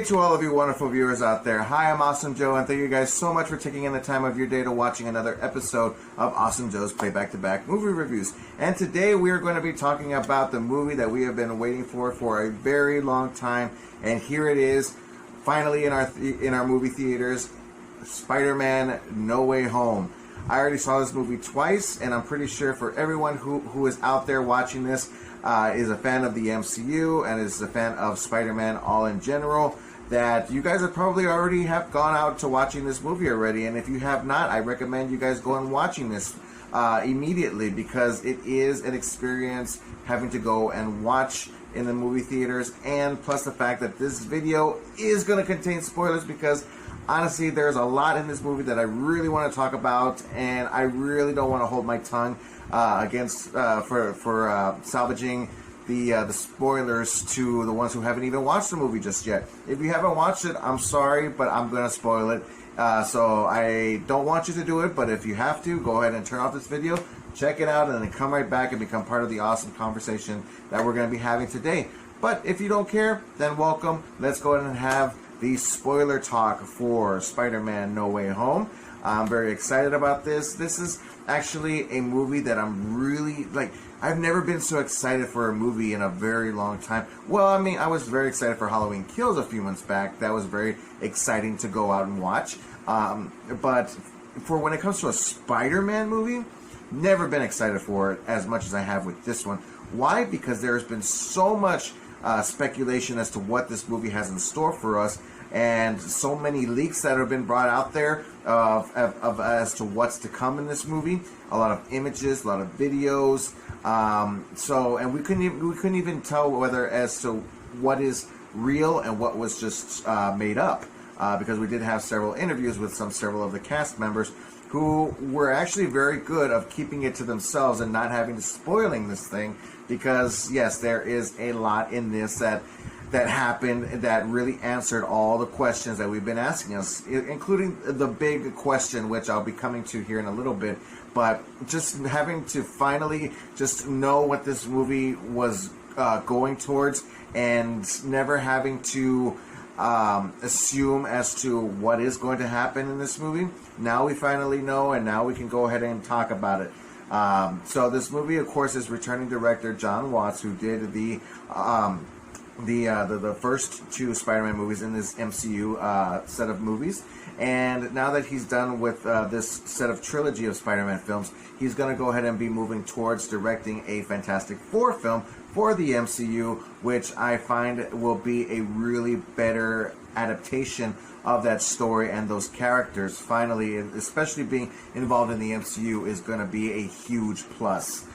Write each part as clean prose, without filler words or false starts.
day to all of you wonderful viewers out there. Hi, I'm Awesome Joe, and thank you guys so much for taking in the time of your day to watching another episode of Awesome Joe's Play Back-to-Back Movie Reviews. And today we are going to be talking about the movie that we have been waiting for a very long time, and here it is, finally in our movie theaters, Spider-Man No Way Home. I already saw this movie twice, and I'm pretty sure for everyone who is out there watching this is a fan of the MCU and is a fan of Spider-Man all in general, that you guys have probably already have gone out to watching this movie already. And if you have not, I recommend you guys go and watching this immediately, because it is an experience having to go and watch in the movie theaters, and plus the fact that this video is going to contain spoilers, because honestly, there's a lot in this movie that I really want to talk about, and I really don't want to hold my tongue for salvaging the spoilers to the ones who haven't even watched the movie just yet. If you haven't watched it, I'm sorry, but I'm going to spoil it. So I don't want you to do it, but if you have to, go ahead and turn off this video, check it out, and then come right back and become part of the awesome conversation that we're going to be having today. But if you don't care, then welcome. Let's go ahead and have the spoiler talk for Spider-Man No Way Home. I'm very excited about this. This is actually a movie that I'm really, I've never been so excited for a movie in a very long time. Well, I mean, I was very excited for Halloween Kills a few months back. That was very exciting to go out and watch. But for when it comes to a Spider-Man movie, never been excited for it as much as I have with this one. Why? Because there's been so much speculation as to what this movie has in store for us, and so many leaks that have been brought out there as to what's to come in this movie. A lot of images, a lot of videos. And we couldn't even tell whether as to what is real and what was just made up, because we did have several interviews with several of the cast members who were actually very good of keeping it to themselves and not having to spoiling this thing, because yes, there is a lot in this that happened that really answered all the questions that we've been asking us, including the big question, which I'll be coming to here in a little bit. But just having to finally just know what this movie was going towards, and never having to assume as to what is going to happen in this movie. Now we finally know, and now we can go ahead and talk about it. So this movie, of course, is returning director Jon Watts, who did the first two Spider-Man movies in this MCU set of movies. And now that he's done with this set of trilogy of Spider-Man films, he's going to go ahead and be moving towards directing a Fantastic Four film for the MCU, which I find will be a really better adaptation of that story and those characters. Finally, especially being involved in the MCU, is going to be a huge plus.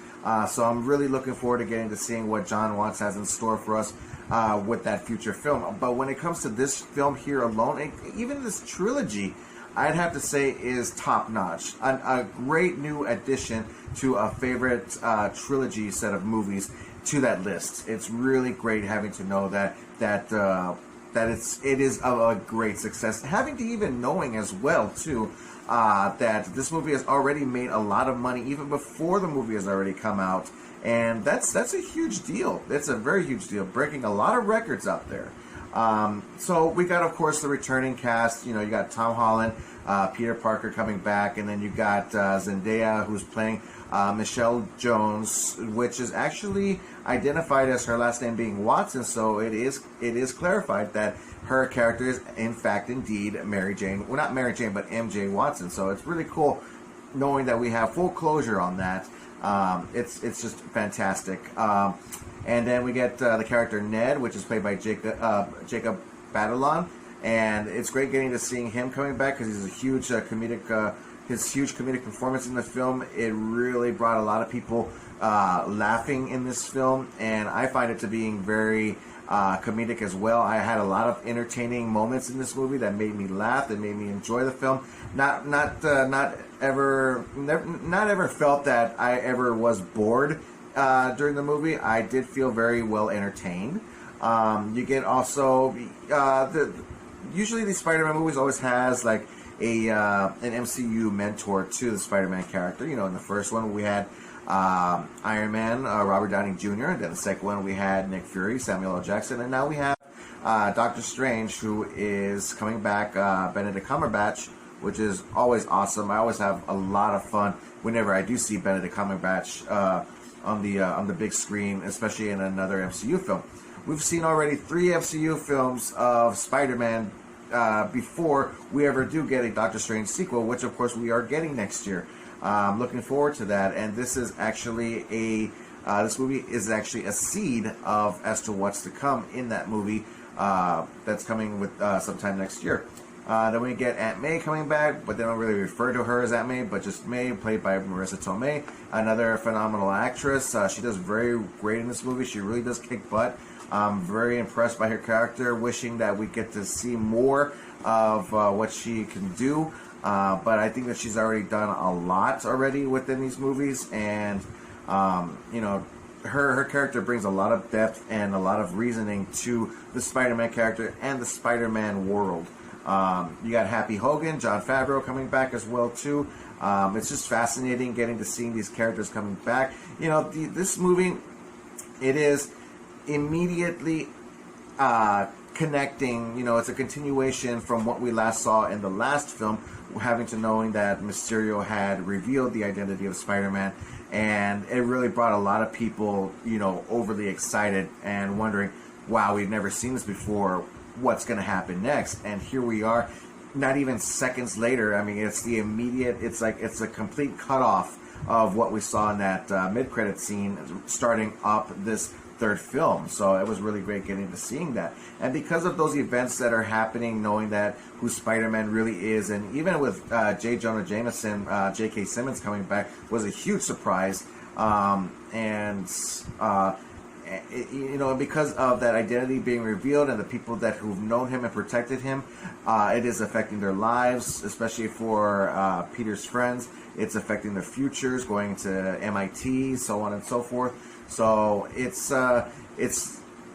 So I'm really looking forward to getting to seeing what Jon Watts has in store for us with that future film. But when it comes to this film here alone, even this trilogy, I'd have to say is top-notch. A great new addition to a favorite trilogy set of movies to that list. It's really great having to know that it is a great success. Having to even knowing as well too that this movie has already made a lot of money even before the movie has already come out, and that's a huge deal. It's a very huge deal, breaking a lot of records out there. So we got, of course, the returning cast. You know, you got Tom Holland, Peter Parker coming back, and then you got Zendaya, who's playing Michelle Jones, which is actually identified as her last name being Watson. So it is clarified that her character is in fact indeed Mary Jane. Well, not Mary Jane, but MJ Watson. So it's really cool knowing that we have full closure on that. It's just fantastic. And then we get the character Ned, which is played by Jacob Batalon, and it's great getting to seeing him coming back, because he's a huge his huge comedic performance in the film. It really brought a lot of people laughing in this film, and I find it to being very comedic as well. I had a lot of entertaining moments in this movie that made me laugh, that made me enjoy the film. Not ever felt that I ever was bored during the movie. I did feel very well entertained. You get also usually these Spider-Man movies always has like an MCU mentor to the Spider-Man character. You know, in the first one we had Iron Man, Robert Downey Jr., and then the second one we had Nick Fury, Samuel L. Jackson, and now we have Doctor Strange, who is coming back, Benedict Cumberbatch, which is always awesome. I always have a lot of fun whenever I do see Benedict Cumberbatch on the big screen, especially in another MCU film. We've seen already 3 MCU films of Spider-Man before we ever do get a Doctor Strange sequel, which of course we are getting next year. I'm looking forward to that, and this is actually this movie is actually a seed of as to what's to come in that movie that's coming with sometime next year. Then we get Aunt May coming back, but they don't really refer to her as Aunt May, but just May, played by Marissa Tomei, another phenomenal actress. She does very great in this movie. She really does kick butt. I'm very impressed by her character, wishing that we get to see more of what she can do. But I think that she's already done a lot already within these movies, and her character brings a lot of depth and a lot of reasoning to the Spider-Man character and the Spider-Man world. You got Happy Hogan, Jon Favreau coming back as well too. It's just fascinating getting to see these characters coming back. This movie, it is immediately connecting. It's a continuation from what we last saw in the last film, having to knowing that Mysterio had revealed the identity of Spider-Man, and it really brought a lot of people, overly excited and wondering, wow, we've never seen this before. What's going to happen next? And here we are, not even seconds later. I mean, it's the immediate, it's a complete cutoff of what we saw in that mid-credit scene starting up this third film. So it was really great getting to seeing that. And because of those events that are happening, knowing that who Spider-Man really is, and even with J. Jonah Jameson, J.K. Simmons coming back, was a huge surprise. Because of that identity being revealed and the people who've known him and protected him, it is affecting their lives, especially for Peter's friends. It's affecting their futures, going to MIT, so on and so forth. So it's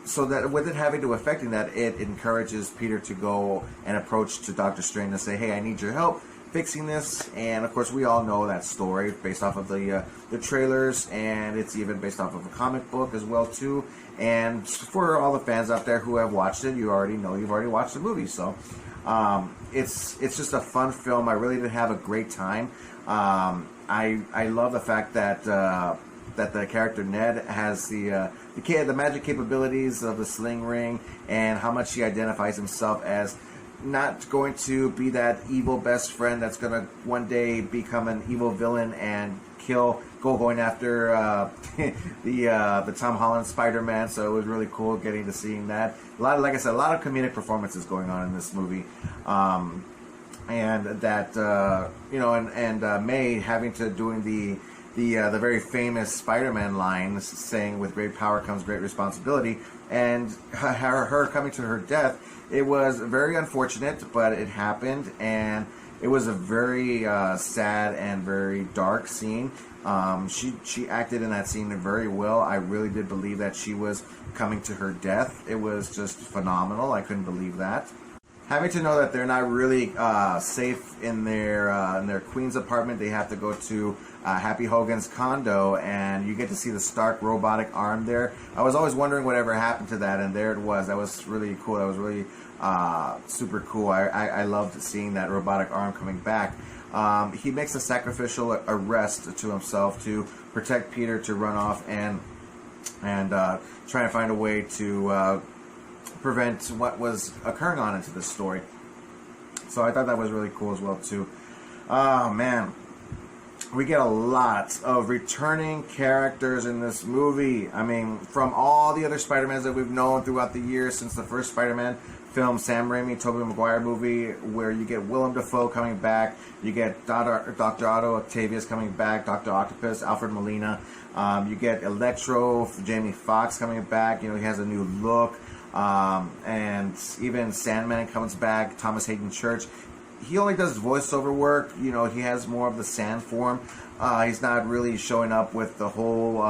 so that with it having to affecting that, it encourages Peter to go and approach to Doctor Strange and say, "Hey, I need your help fixing this." And of course, we all know that story based off of the trailers, and it's even based off of a comic book as well too. And for all the fans out there who have watched it, you already know you've already watched the movie. So it's just a fun film. I really did have a great time. I love the fact that the character Ned has the magic capabilities of the sling ring, and how much he identifies himself as not going to be that evil best friend that's going to one day become an evil villain and going after the Tom Holland Spider-Man. So it was really cool getting to seeing that. Like I said, a lot of comedic performances going on in this movie. And that May having to doing the very famous Spider-Man line, saying, "With great power comes great responsibility," and her coming to her death. It was very unfortunate, but it happened, and it was a very sad and very dark scene. She acted in that scene very well. I really did believe that she was coming to her death. It was just phenomenal. I couldn't believe that. Having to know that they're not really safe in their Queens apartment, they have to go to Happy Hogan's condo, and you get to see the Stark robotic arm there. I was always wondering whatever happened to that, and there it was. That was really cool. That was really super cool. I loved seeing that robotic arm coming back. He makes a sacrificial arrest to himself to protect Peter, to run off and try and find a way to prevent what was occurring on into this story. So I thought that was really cool as well too. Oh man, we get a lot of returning characters in this movie. I mean, from all the other Spider-Mans that we've known throughout the years since the first Spider-Man film, Sam Raimi, Tobey Maguire movie, where you get Willem Dafoe coming back, you get Dr. Otto Octavius coming back, Dr. Octopus, Alfred Molina, you get Electro, Jamie Foxx coming back. He has a new look. And even Sandman comes back, Thomas Hayden Church. He only does voiceover work. He has more of the sand form. He's not really showing up with the whole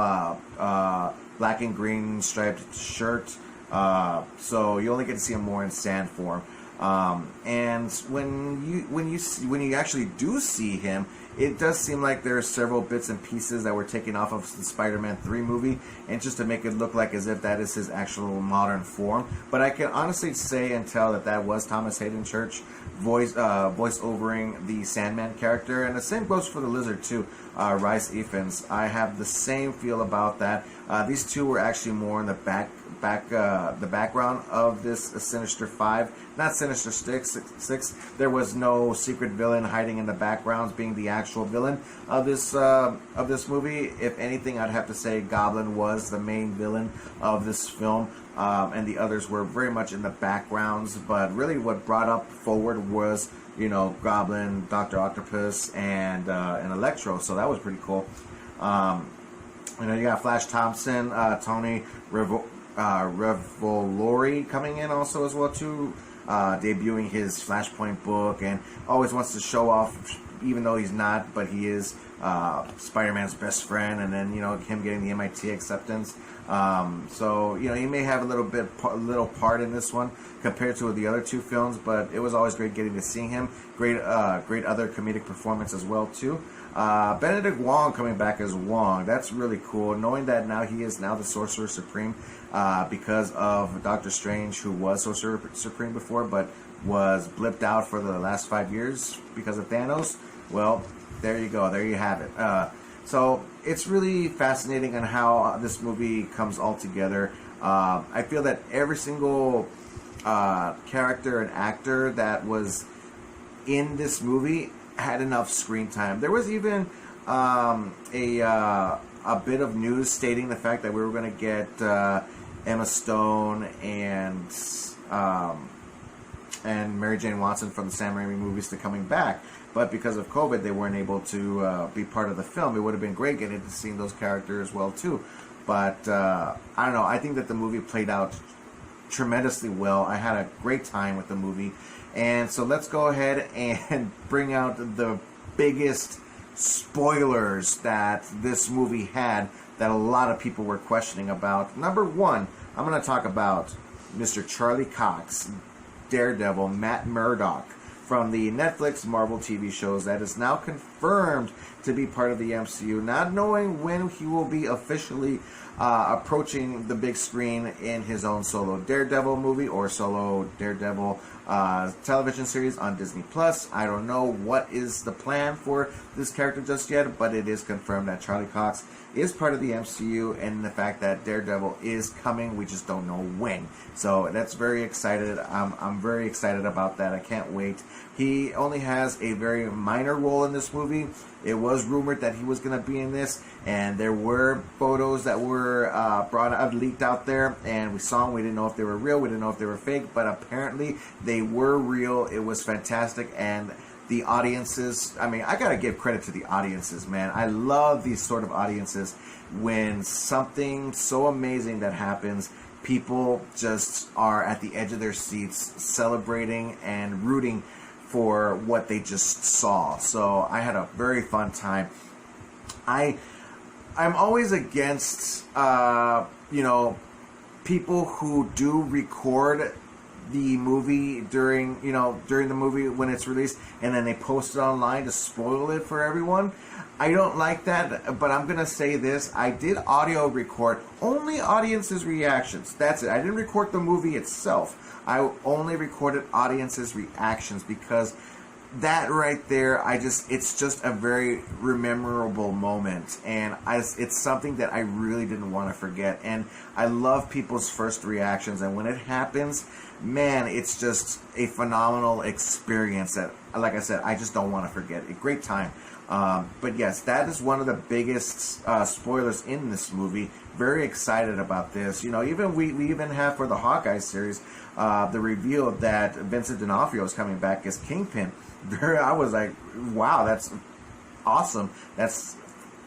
black and green striped shirt. So you only get to see him more in sand form. And when you actually do see him, it does seem like there are several bits and pieces that were taken off of the Spider-Man 3 movie, and just to make it look like as if that is his actual modern form. But I can honestly say and tell that that was Thomas Hayden Church voice overing the Sandman character, and the same goes for the Lizard too, Rhys Ifans. I have the same feel about that. These two were actually more in the background of this Sinister Five, not Sinister Six. There was no secret villain hiding in the backgrounds, being the actual villain of this movie. If anything, I'd have to say Goblin was the main villain of this film, and the others were very much in the backgrounds. But really, what brought up forward was, you know, Goblin, Dr. Octopus, and Electro. So that was pretty cool. You know, you got Flash Thompson, Tony Revolori coming in also as well too, debuting his Flashpoint book, and always wants to show off, even though he's not, but he is Spider-Man's best friend, and then, you know, him getting the MIT acceptance. So, you know, he may have a little part in this one compared to the other two films, but it was always great getting to see him. Great other comedic performance as well too. Benedict Wong coming back as Wong. That's really cool. Knowing that now he is now the Sorcerer Supreme, because of Doctor Strange, who was Sorcerer Supreme before, but was blipped out for the last 5 years because of Thanos. Well, there you go. There you have it. So it's really fascinating on how this movie comes all together. I feel that every single character and actor that was in this movie had enough screen time. There was even a bit of news stating the fact that we were going to get Emma Stone and Mary Jane Watson from the Sam Raimi movies to coming back. But because of COVID, they weren't able to be part of the film. It would have been great getting to see those characters as well too. But I don't know. I think that the movie played out tremendously well. I had a great time with the movie. And so let's go ahead and bring out the biggest spoilers that this movie had that a lot of people were questioning about. Number one, I'm going to talk about Mr. Charlie Cox, Daredevil, Matt Murdock, from the Netflix Marvel TV shows, that is now confirmed to be part of the MCU, not knowing when he will be officially approaching the big screen in his own solo Daredevil movie or solo Daredevil television series on Disney Plus. I don't know what is the plan for this character just yet, but it is confirmed that Charlie Cox is part of the MCU, and the fact that Daredevil is coming, we just don't know when. So that's very excited. I'm very excited about that. I can't wait. He only has a very minor role in this movie. It was rumored that he was going to be in this, and there were photos that were leaked out there, and we saw them. We didn't know if they were real. We didn't know if they were fake, but apparently they were real. It was fantastic, and the audiences, I mean, I gotta give credit to the audiences, man. I love these sort of audiences when something so amazing that happens, people just are at the edge of their seats celebrating and rooting for what they just saw. So I had a very fun time. I'm always against people who do record the movie during the movie when it's released, and then they post it online to spoil it for everyone. I don't like that, but I'm gonna say this: I did audio record only audiences' reactions. That's it. I didn't record the movie itself. I only recorded audiences' reactions, because that right there, it's just a very memorable moment, and it's something that I really didn't want to forget. And I love people's first reactions, and when it happens, man, it's just a phenomenal experience that, like I said, I just don't want to forget. A great time. But yes, that is one of the biggest spoilers in this movie. Very excited about this. Even we even have for the Hawkeye series the reveal that Vincent D'Onofrio is coming back as Kingpin. I was like, wow, that's awesome. That's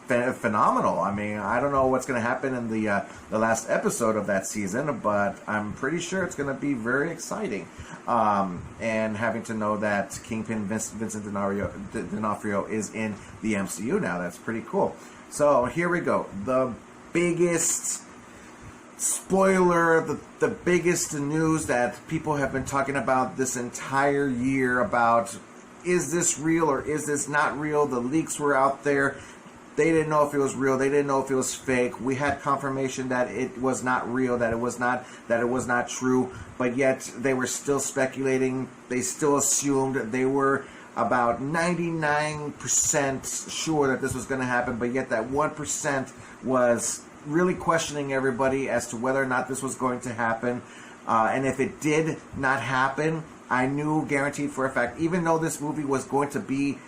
phenomenal. I mean, I don't know what's going to happen in the last episode of that season, but I'm pretty sure it's going to be very exciting. And having to know that Kingpin Vincent D'Onofrio is in the MCU now, that's pretty cool. So here we go. The biggest spoiler, the biggest news that people have been talking about this entire year about is this real or is this not real? The leaks were out there. They didn't know if it was real. They didn't know if it was fake. We had confirmation that it was not real, that it was not true. But yet they were still speculating. They still assumed. They were about 99% sure that this was going to happen. But yet that 1% was really questioning everybody as to whether or not this was going to happen. And if it did not happen, I knew guaranteed for a fact, even though this movie was going to be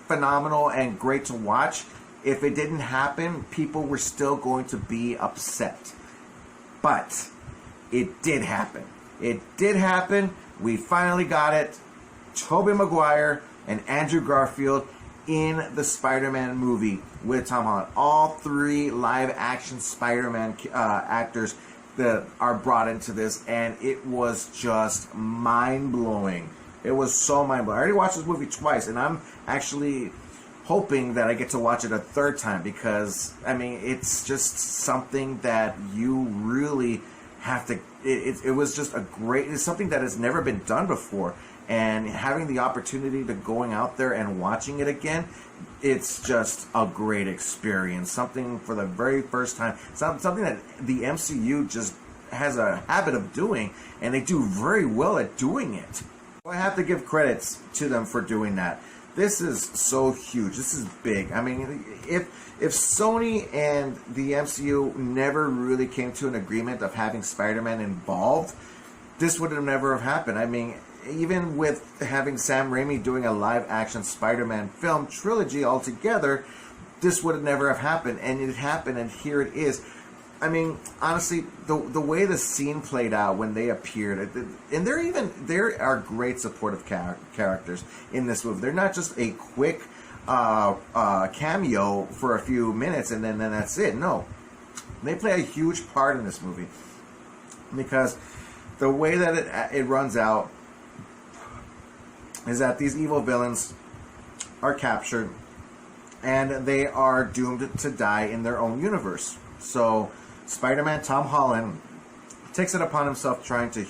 phenomenal and great to watch, if it didn't happen, people were still going to be upset. But it did happen. It did happen. We finally got it. Tobey Maguire and Andrew Garfield in the Spider-Man movie with Tom Holland. All three live-action Spider-Man actors that are brought into this, and it was just mind-blowing. It was so mind-blowing. I already watched this movie twice, and I'm actually hoping that I get to watch it a third time because, I mean, it's just something that you really have to... It was just a great... It's something that has never been done before. And having the opportunity to going out there and watching it again, it's just a great experience. Something for the very first time. Something that the MCU just has a habit of doing, and they do very well at doing it. I have to give credits to them for doing that. This is so huge. This is big. I mean, if Sony and the MCU never really came to an agreement of having Spider-Man involved, this would have never have happened. I mean, even with having Sam Raimi doing a live-action Spider-Man film trilogy altogether, this would have never have happened. And it happened, and here it is. I mean, honestly, the way the scene played out when they appeared, and there are great supportive characters in this movie. They're not just a quick cameo for a few minutes and then that's it. No, they play a huge part in this movie because the way that it runs out is that these evil villains are captured and they are doomed to die in their own universe. So Spider-Man Tom Holland takes it upon himself trying to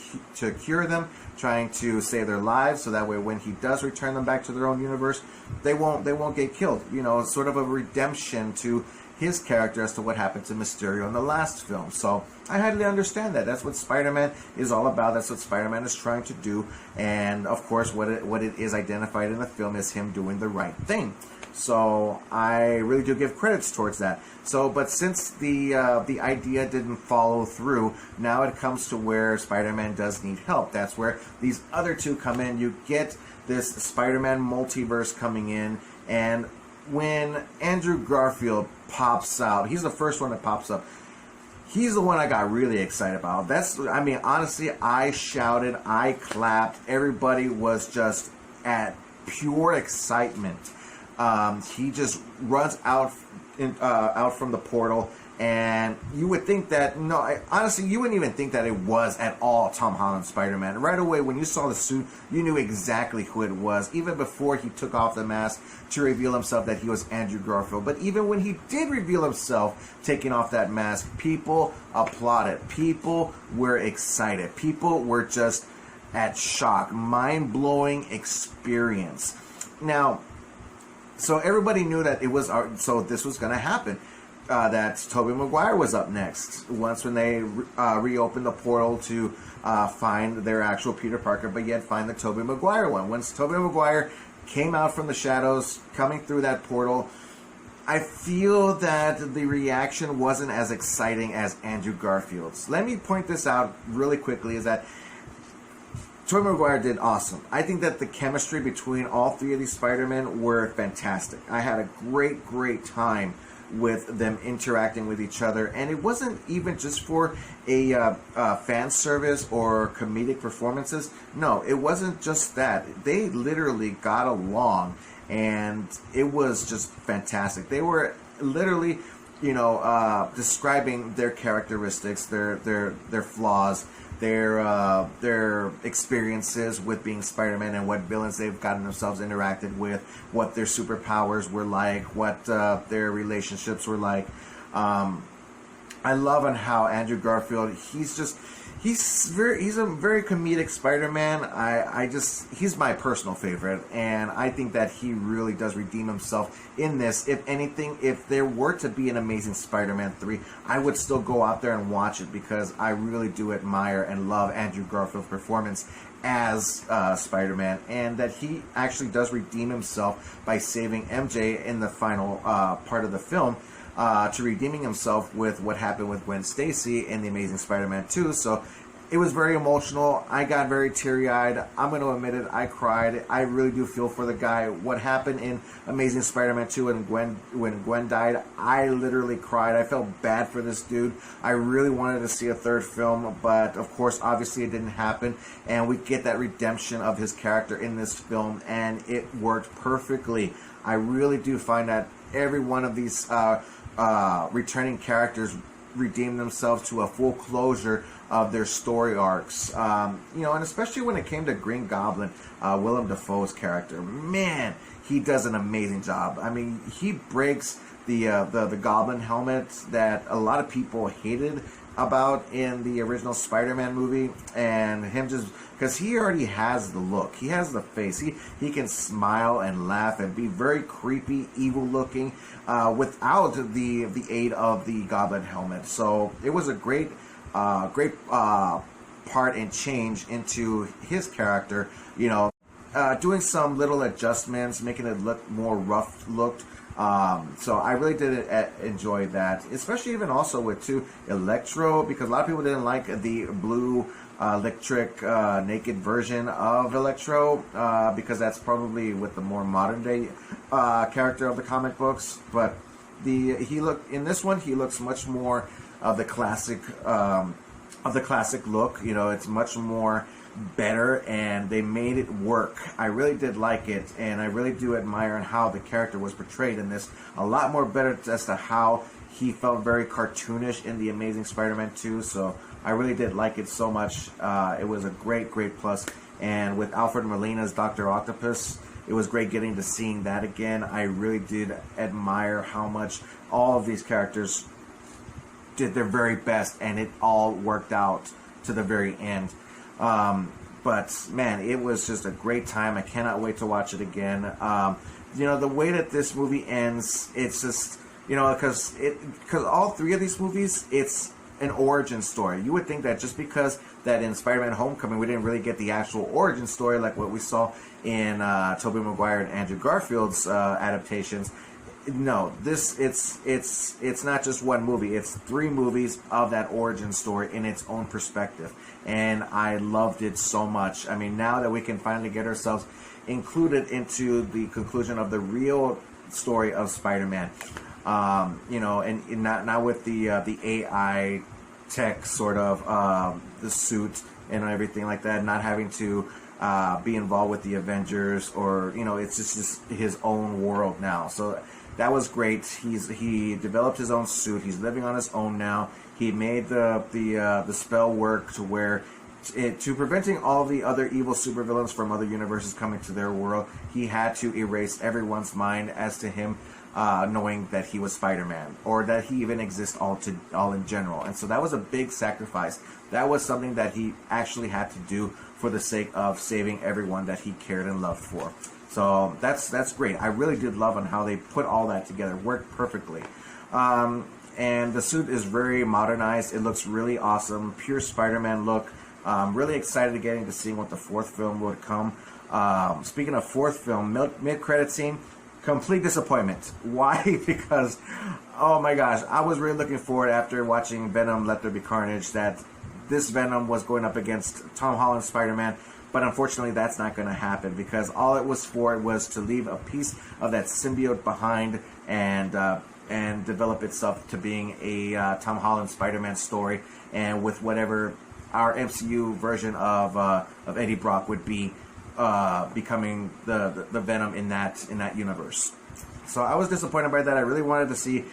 cure them, trying to save their lives, so that way when he does return them back to their own universe, they won't get killed. You know, sort of a redemption to his character as to what happened to Mysterio in the last film. So I highly understand that. That's what Spider-Man is all about. That's what Spider-Man is trying to do. And of course, what it is identified in the film is him doing the right thing. So I really do give credits towards that. So, but since the idea didn't follow through, now it comes to where Spider-Man does need help. That's where these other two come in. You get this Spider-Man multiverse coming in, and when Andrew Garfield pops out, he's the first one that pops up. He's the one I got really excited about. I mean, honestly, I shouted, I clapped. Everybody was just at pure excitement. He just runs out from the portal, and you would think that, honestly, you wouldn't even think that it was at all Tom Holland's Spider-Man. Right away, when you saw the suit, you knew exactly who it was, even before he took off the mask to reveal himself that he was Andrew Garfield. But even when he did reveal himself, taking off that mask, people applauded. People were excited. People were just at shock. Mind-blowing experience. Now, so everybody knew that so this was going to happen. That Tobey Maguire was up next when they reopened the portal to find their actual Peter Parker, but yet find the Tobey Maguire one. Once Tobey Maguire came out from the shadows, coming through that portal, I feel that the reaction wasn't as exciting as Andrew Garfield's. Let me point this out really quickly, is that Tobey Maguire did awesome. I think that the chemistry between all three of these Spider-Men were fantastic. I had a great time with them interacting with each other, and it wasn't even just for a fan service or comedic performances. No, it wasn't just that. They literally got along, and it was just fantastic. They were literally, describing their characteristics, their flaws, their experiences with being Spider-Man, and what villains they've gotten themselves interacted with, what their superpowers were like, what their relationships were like. I love on how Andrew Garfield, he's a very comedic Spider-Man. He's my personal favorite, and I think that he really does redeem himself in this. If anything, if there were to be an Amazing Spider-Man 3, I would still go out there and watch it, because I really do admire and love Andrew Garfield's performance as Spider-Man, and that he actually does redeem himself by saving MJ in the final part of the film, to redeeming himself with what happened with Gwen Stacy in The Amazing Spider-Man 2. So it was very emotional. I got very teary-eyed. I'm going to admit it. I cried. I really do feel for the guy. What happened in Amazing Spider-Man 2 and when Gwen died, I literally cried. I felt bad for this dude. I really wanted to see a third film, but of course, obviously it didn't happen. And we get that redemption of his character in this film, and it worked perfectly. I really do find that every one of these returning characters redeem themselves to a full closure of their story arcs. And especially when it came to Green Goblin, Willem Dafoe's character, man, he does an amazing job. I mean, he breaks the Goblin helmet that a lot of people hated about in the original Spider-Man movie, and him just, because he already has the look, he has the face, he can smile and laugh and be very creepy, evil looking, without the aid of the Goblin helmet. So it was a great part and change into his character, doing some little adjustments, making it look more rough looked. So I really did enjoy that, especially even also with Electro, because a lot of people didn't like the blue electric naked version of Electro, because that's probably with the more modern day character of the comic books. But in this one he looks much more of the classic look. It's much more better, and they made it work. I really did like it, and I really do admire how the character was portrayed in this. A lot more better as to how he felt very cartoonish in The Amazing Spider-Man 2, so I really did like it so much. It was a great plus, and with Alfred Molina's Dr. Octopus, it was great getting to seeing that again. I really did admire how much all of these characters did their very best, and it all worked out to the very end. But man, it was just a great time. I cannot wait to watch it again. The way that this movie ends, it's just, because all three of these movies, it's an origin story. You would think that just because that in Spider-Man Homecoming we didn't really get the actual origin story like what we saw in Tobey Maguire and Andrew Garfield's adaptations. No, it's not just one movie. It's three movies of that origin story in its own perspective, and I loved it so much. I mean, now that we can finally get ourselves included into the conclusion of the real story of Spider-Man, and not with the AI tech sort of the suit and everything like that, not having to be involved with the Avengers, or it's just his own world now. So that was great. He developed his own suit. He's living on his own now. He made the spell work to where to preventing all the other evil supervillains from other universes coming to their world. He had to erase everyone's mind as to him knowing that he was Spider-Man, or that he even exists all in general. And so that was a big sacrifice. That was something that he actually had to do for the sake of saving everyone that he cared and loved for. So that's great. I really did love on how they put all that together. Worked perfectly. And the suit is very modernized. It looks really awesome. Pure Spider-Man look. Really excited to getting to seeing what the fourth film would come. Speaking of fourth film, mid-credit scene, complete disappointment. Why? Because, oh my gosh, I was really looking forward after watching Venom Let There Be Carnage that this Venom was going up against Tom Holland's Spider-Man. But unfortunately, that's not going to happen, because all it was for was to leave a piece of that symbiote behind and develop itself to being a Tom Holland Spider-Man story, and with whatever our MCU version of Eddie Brock would be becoming the Venom in that universe. So I was disappointed by that. I really wanted to see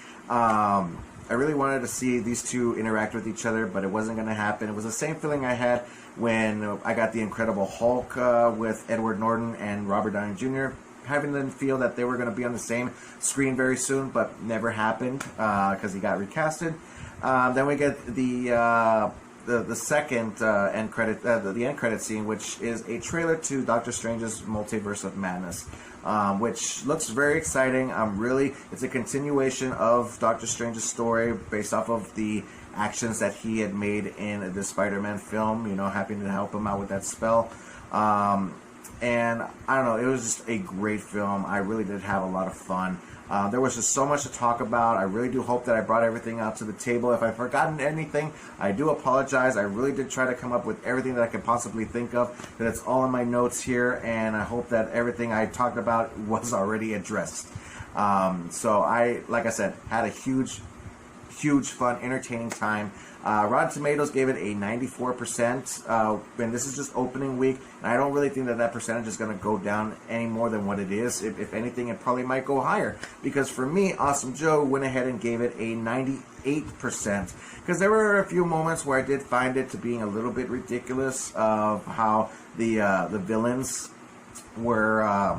these two interact with each other, but it wasn't going to happen. It was the same feeling I had when I got the Incredible Hulk with Edward Norton and Robert Downey Jr. having them feel that they were going to be on the same screen very soon, but never happened because he got recasted. Then we get the second end credit, the end credit scene, which is a trailer to Doctor Strange's Multiverse of Madness, which looks very exciting. It's a continuation of Doctor Strange's story based off of the actions that he had made in the Spider-Man film, you know, having to help him out with that spell. And I don't know, it was just a great film. I really did have a lot of fun. There was just so much to talk about. I really do hope that I brought everything out to the table. If I've forgotten anything, I do apologize. I really did try to come up with everything that I could possibly think of. That's all in my notes here, and I hope that everything I talked about was already addressed. So like I said, had a huge, fun, entertaining time. Rotten Tomatoes gave it a 94%, and this is just opening week, and I don't really think that percentage is going to go down any more than what it is. If anything, it probably might go higher, because for me, Awesome Joe went ahead and gave it a 98%, because there were a few moments where I did find it to being a little bit ridiculous of how the villains were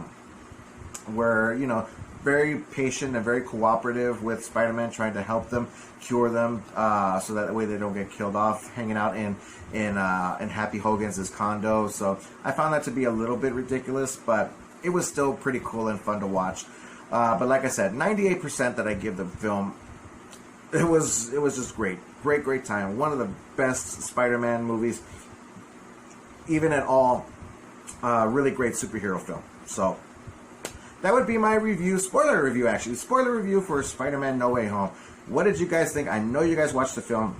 you know, very patient and very cooperative with Spider-Man, trying to help them, cure them, so that way they don't get killed off, hanging out in Happy Hogan's condo. So I found that to be a little bit ridiculous, but it was still pretty cool and fun to watch. But like I said, 98% that I give the film. It was just great time. One of the best Spider-Man movies, even at all. Really great superhero film. So that would be my review, spoiler review for Spider-Man No Way Home. What did you guys think? I know you guys watched the film.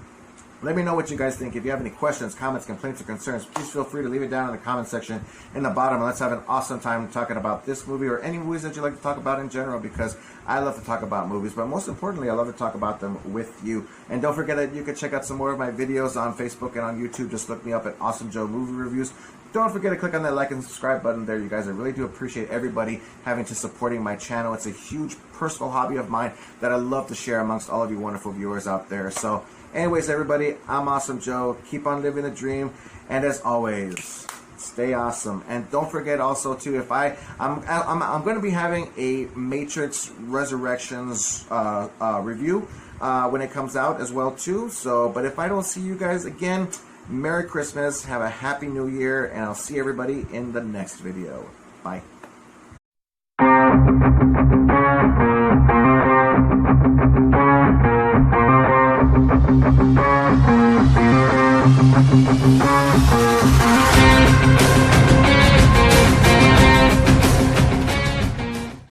Let me know what you guys think. If you have any questions, comments, complaints, or concerns, please feel free to leave it down in the comment section in the bottom. And let's have an awesome time talking about this movie or any movies that you like to talk about in general, because I love to talk about movies. But most importantly, I love to talk about them with you. And don't forget that you can check out some more of my videos on Facebook and on YouTube. Just look me up at Awesome Joe Movie Reviews. Don't forget to click on that like and subscribe button there, you guys. I really do appreciate everybody having to supporting my channel. It's a huge personal hobby of mine that I love to share amongst all of you wonderful viewers out there. So anyways, everybody, I'm Awesome Joe. Keep on living the dream. And as always, stay awesome. And don't forget also, too, I'm going to be having a Matrix Resurrections review when it comes out as well, too. So, but if I don't see you guys again, Merry Christmas, have a Happy New Year, and I'll see everybody in the next video. Bye.